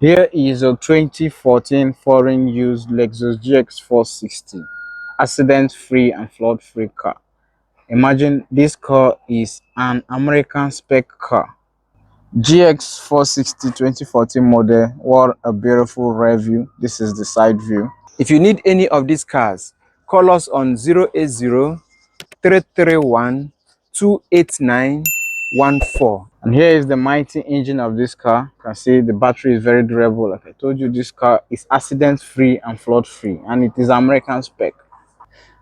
Here is a 2014 foreign used Lexus GX 460, accident-free and flood-free car. Imagine this car is an American spec car. GX 460 2014 model. What a beautiful rear view. This is the side view. If you need any of these cars, call us on 080 331 28914. And here is the mighty engine of this car. You can see the battery is very durable. Like I told you, this car is accident free and flood free, and it is American spec.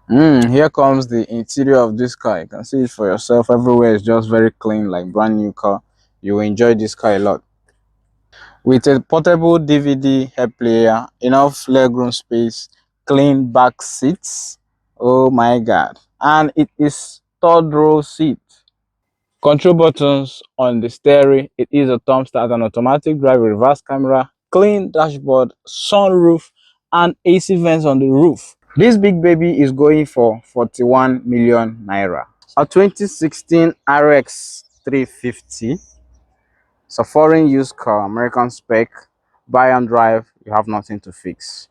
Here comes the interior of this car. You can see it for yourself. Everywhere is just very clean, like brand new car. You will enjoy this car a lot. With a portable DVD head player, enough legroom space, clean back seats. Oh my god. And it is third row seat. Control buttons on the steering. It is a thumb start and automatic drive, reverse camera, clean dashboard, sunroof, and AC vents on the roof. This big baby is going for 41 million naira. A 2016 RX 350. It's a foreign used car, American spec. Buy and drive, you have nothing to fix.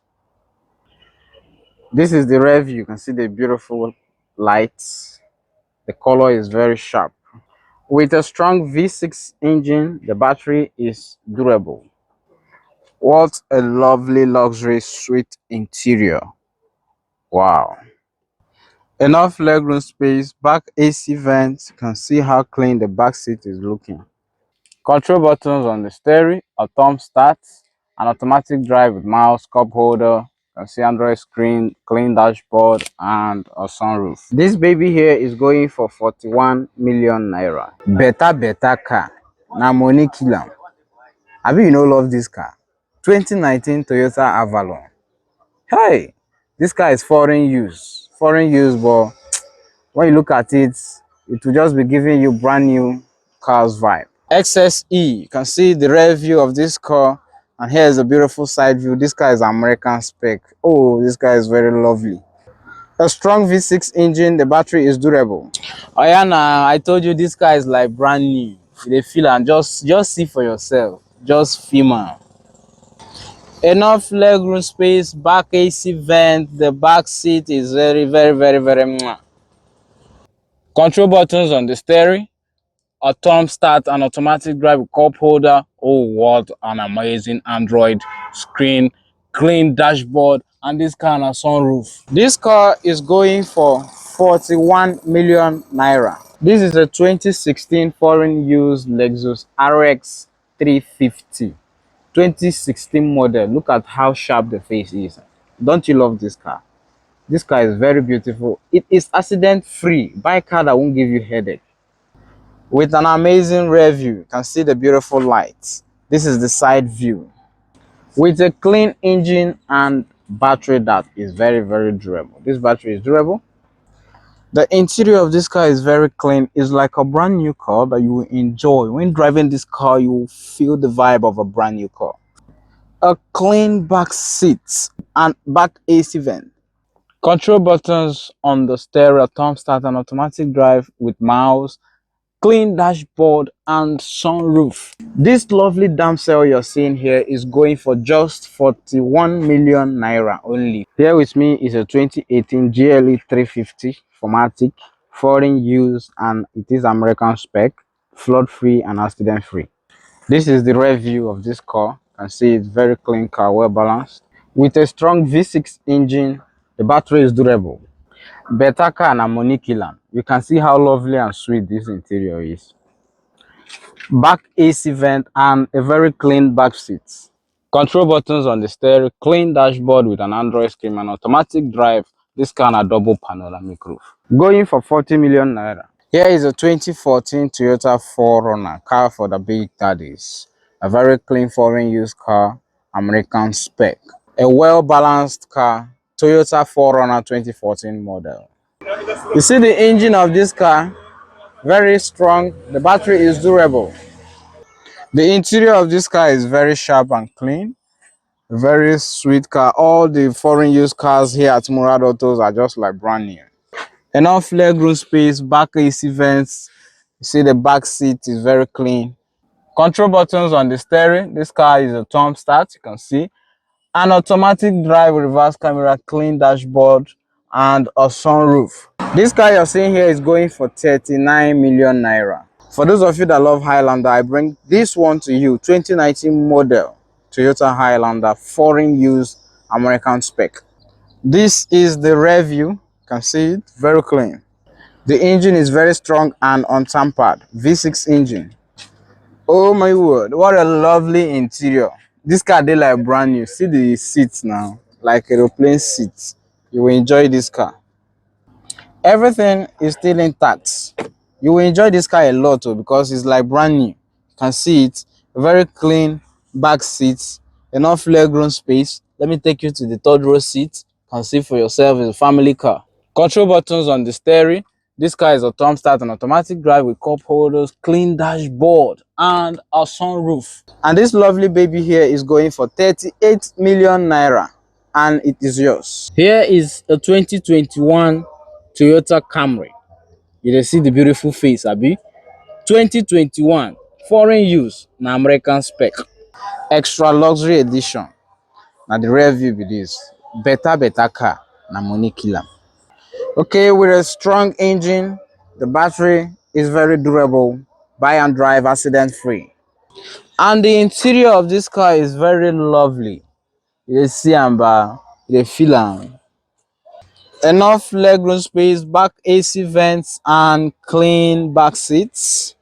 This is the rear view. You can see the beautiful lights. The color is very sharp. With a strong V6 engine, the battery is durable. What a lovely luxury suite interior. Wow. Enough legroom space, back AC vents. You can see how clean the back seat is looking. Control buttons on the steering, a thumb start, an automatic drive with mouse, cup holder. You can see Android screen, clean dashboard, and a sunroof. This baby here is going for 41 million naira. Better car. Na money kill am. Abi you no love this car? 2019 Toyota Avalon. Hey, this car is foreign use. Foreign use, but when you look at it, it will just be giving you brand new car's vibe. XSE, you can see the rear view of this car, and here's a beautiful side view. This car is American spec. Oh, this car is very lovely. A strong V6 engine, the battery is durable. Oh yeah, nah, I told you this car is like brand new. They feel and just see for yourself. Just feel am. Enough legroom space, back AC vent, the back seat is very mwah. Control buttons on the steering, a thumb start and automatic drive with cup holder. Oh, what an amazing Android screen, clean dashboard, and this kind of sunroof. This car is going for 41 million naira. This is a 2016 foreign used Lexus RX 350. 2016 model. Look at how sharp the face is. Don't you love this car? This car is very beautiful. It is accident free. Buy a car that won't give you headache. With an amazing rear view, you can see the beautiful lights. This is the side view. With a clean engine and battery that is very durable. This battery is durable. The interior of this car is very clean. It's like a brand new car that you will enjoy. When driving this car, you will feel the vibe of a brand new car. A clean back seat and back AC vent. Control buttons on the stereo, thumb start and automatic drive with mouse, clean dashboard and sunroof. This lovely damsel you're seeing here is going for just 41 million naira only. Here with me is a 2018 GLE 350 Formatic, foreign use, and it is American spec, flood free and accident free. This is the rear view of this car. You can see it's very clean car, well balanced. With a strong V6 engine, the battery is durable. Better car and money killer. You can see how lovely and sweet this interior is. Back AC vent and a very clean back seat. Control buttons on the steering, clean dashboard with an Android screen and automatic drive. This car a double panoramic roof. Going for 40 million naira. Here is a 2014 Toyota 4Runner, car for the big daddies. A very clean foreign used car, American spec. A well-balanced car, Toyota 4Runner 2014 model. You see the engine of this car, very strong. The battery is durable. The interior of this car is very sharp and clean. Very sweet car. All the foreign used cars here at Murad Autos are just like brand new. Enough legroom space, back AC vents. You see the back seat is very clean. Control buttons on the steering. This car is a thumb start, you can see. An automatic drive reverse camera, clean dashboard, and a sunroof. This car you're seeing here is going for 39 million naira. For those of you that love Highlander, I bring this one to you. 2019 model Toyota Highlander, foreign use, American spec. This is the rear view. You can see it, very clean. The engine is very strong and untampered. V6 engine. Oh my word, what a lovely interior. This car dey like brand new. See the seats now, like aeroplane seats. You will enjoy this car. Everything is still intact. You will enjoy this car a lot because it's like brand new. You can see it, very clean back seats, enough legroom space. Let me take you to the third row seat. You can see for yourself, it's a family car. Control buttons on the steering. This car is a thumb start and automatic drive with cup holders, clean dashboard, and a sunroof. And this lovely baby here is going for 38 million naira, and it is yours. Here is a 2021 Toyota Camry. You can see the beautiful face, abi. 2021 foreign use, na American spec. Extra luxury edition. Now the rear view be this. Better car, na money kill am. Okay, with a strong engine, the battery is very durable, buy and drive, accident free. And the interior of this car is very lovely. You see amber, you feel am. Enough legroom space, back AC vents, and clean back seats.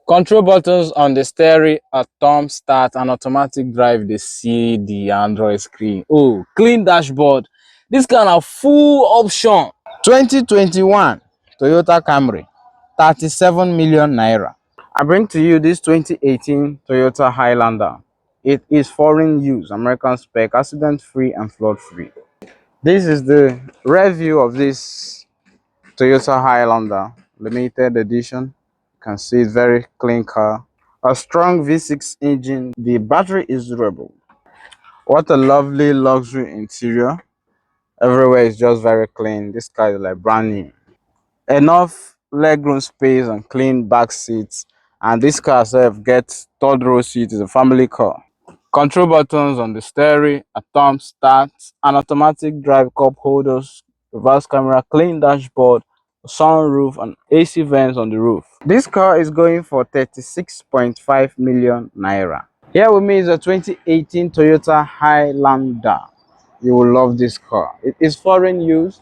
Control buttons on the steering, a thumb start, and automatic drive. They see the Android screen. Oh, clean dashboard. This kind of full option. 2021 Toyota Camry, 37 million naira. I bring to you this 2018 Toyota Highlander. It is foreign use, American spec, accident free and flood free. This is the rear view of this Toyota Highlander limited edition. You can see it's very clean car. A strong V6 engine. The battery is durable. What a lovely luxury interior. Everywhere is just very clean. This car is like brand new. Enough legroom space and clean back seats, and this car itself gets third row seat. Is a family car. Control buttons on the steering, a thumb start, an automatic drive, cup holders, reverse camera, clean dashboard, sunroof, and AC vents on the roof. This car is going for 36.5 million naira. Here with me is a 2018 Toyota Highlander. You will love this car. It is foreign use,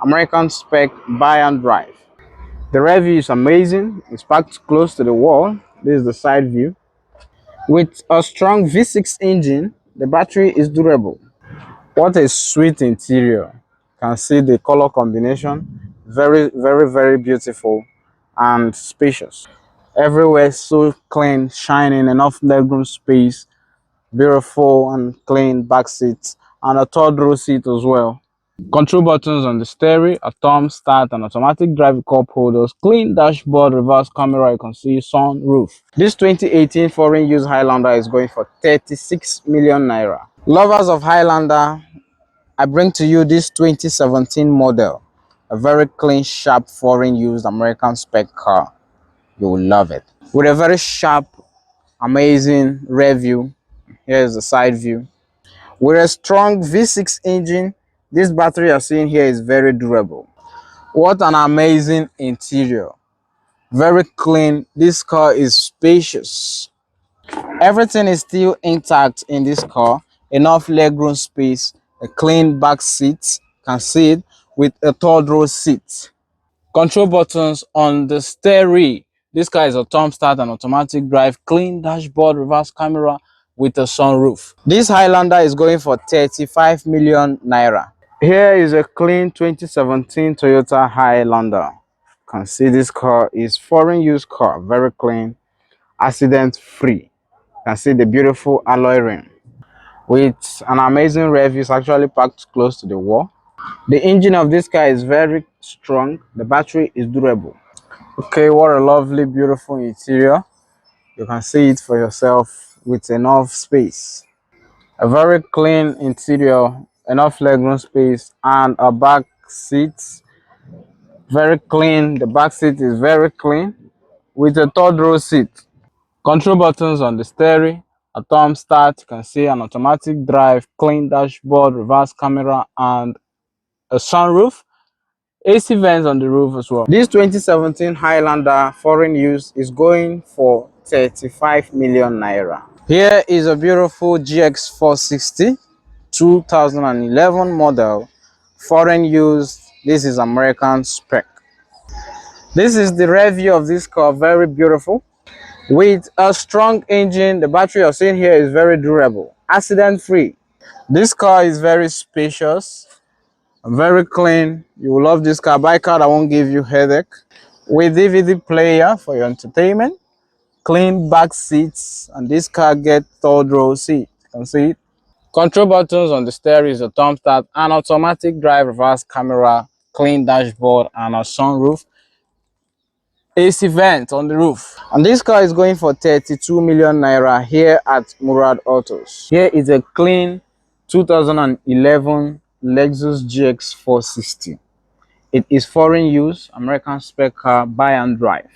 American spec, buy and drive. The rear view is amazing. It's parked close to the wall. This is the side view. With a strong V6 engine, the battery is durable. What a sweet interior. You can see the color combination. Very beautiful and spacious. Everywhere so clean, shining, enough legroom space, beautiful and clean back seats, and a third row seat as well. Control buttons on the steering, a thumb start, and automatic drive cup holders, clean dashboard, reverse camera, you can see sunroof. This 2018 foreign use Highlander is going for 36 million naira. Lovers of Highlander, I bring to you this 2017 model, a very clean, sharp foreign used American spec car. You will love it. With a very sharp, amazing rear view. Here is the side view. With a strong V6 engine, this battery you're seeing here is very durable. What an amazing interior. Very clean. This car is spacious. Everything is still intact in this car. Enough legroom space, a clean back seat, can see it, with a third row seat. Control buttons on the steering. This car is a thumb start and automatic drive, clean dashboard, reverse camera with a sunroof. This Highlander is going for 35 million naira. Here is a clean 2017 Toyota Highlander. You can see this car is foreign used car, very clean, accident free. You can see the beautiful alloy rim with an amazing rev. It's actually parked close to the wall. The engine of this car is very strong. The battery is durable. Okay, what a lovely, beautiful interior. You can see it for yourself with enough space. A very clean interior, enough legroom space, and a back seat. Very clean. The back seat is very clean with a third row seat. Control buttons on the steering, a thumb start, you can see an automatic drive, clean dashboard, reverse camera, and a sunroof. AC vents on the roof as well. This 2017 Highlander foreign use is going for 35 million naira. Here is a beautiful GX460 2011 model, foreign use. This is American spec. This is the review of this car, very beautiful. With a strong engine, the battery you're seeing here is very durable, accident free. This car is very spacious, very clean. You will love this car. Buy a car that won't give you headache. With DVD player for your entertainment, clean back seats, and this car gets third row seat. You can see it. Control buttons on the steering is a thumb start, an automatic drive, reverse camera, clean dashboard, and a sunroof. AC vent on the roof. And this car is going for 32 million naira here at Murad Autos. Here is a clean 2011 Lexus GX 460. It is foreign use, American spec car, buy and drive.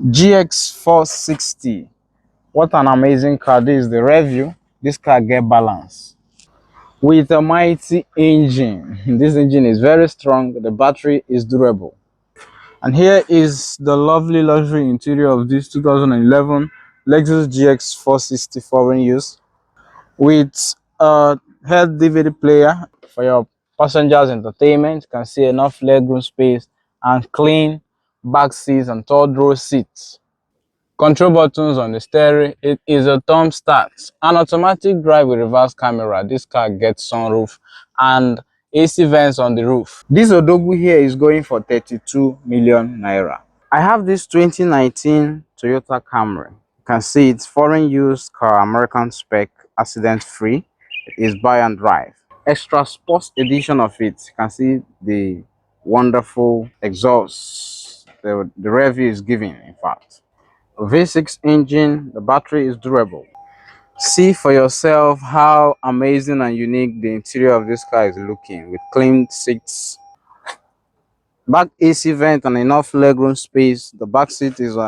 GX 460. What an amazing car. This is the review. This car get balance with a mighty engine. This engine is very strong. The battery is durable. And here is the lovely luxury interior of this 2011 Lexus GX 460 foreign use with a head DVD player for your passengers entertainment. You can see enough legroom space and clean back seats and third row seats. Control buttons on the steering. It is a thumb start, an automatic drive with reverse camera. This car gets sunroof and AC vents on the roof. This Odogwu here is going for 32 million naira. I have this 2019 Toyota Camry. You can see it's foreign used car, American spec, accident free. It is buy and drive. Extra sports edition of it. You can see the wonderful exhaust. The review is giving, in fact. V6 engine, the battery is durable. See for yourself how amazing and unique the interior of this car is looking, with clean seats, back AC vent, and enough legroom space. The back seat is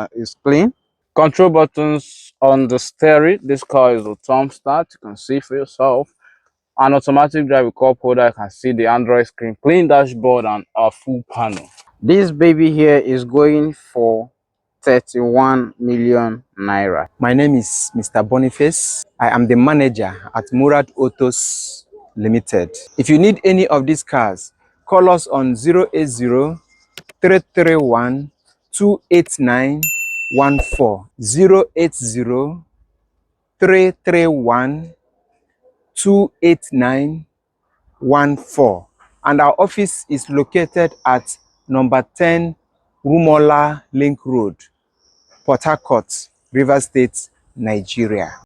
clean. Control buttons on the steering. This car is a thumb start. You can see for yourself. An automatic drive with cup holder. You can see the Android screen, clean dashboard, and a full panel. This baby here is going for 31 million naira. My name is Mr. Boniface. I am the manager at Murad Autos Limited. If you need any of these cars, call us on 080 331 28914. 080 331 28914. And our office is located at number 10 Rumola Link Road, Port Harcourt, Rivers State, Nigeria.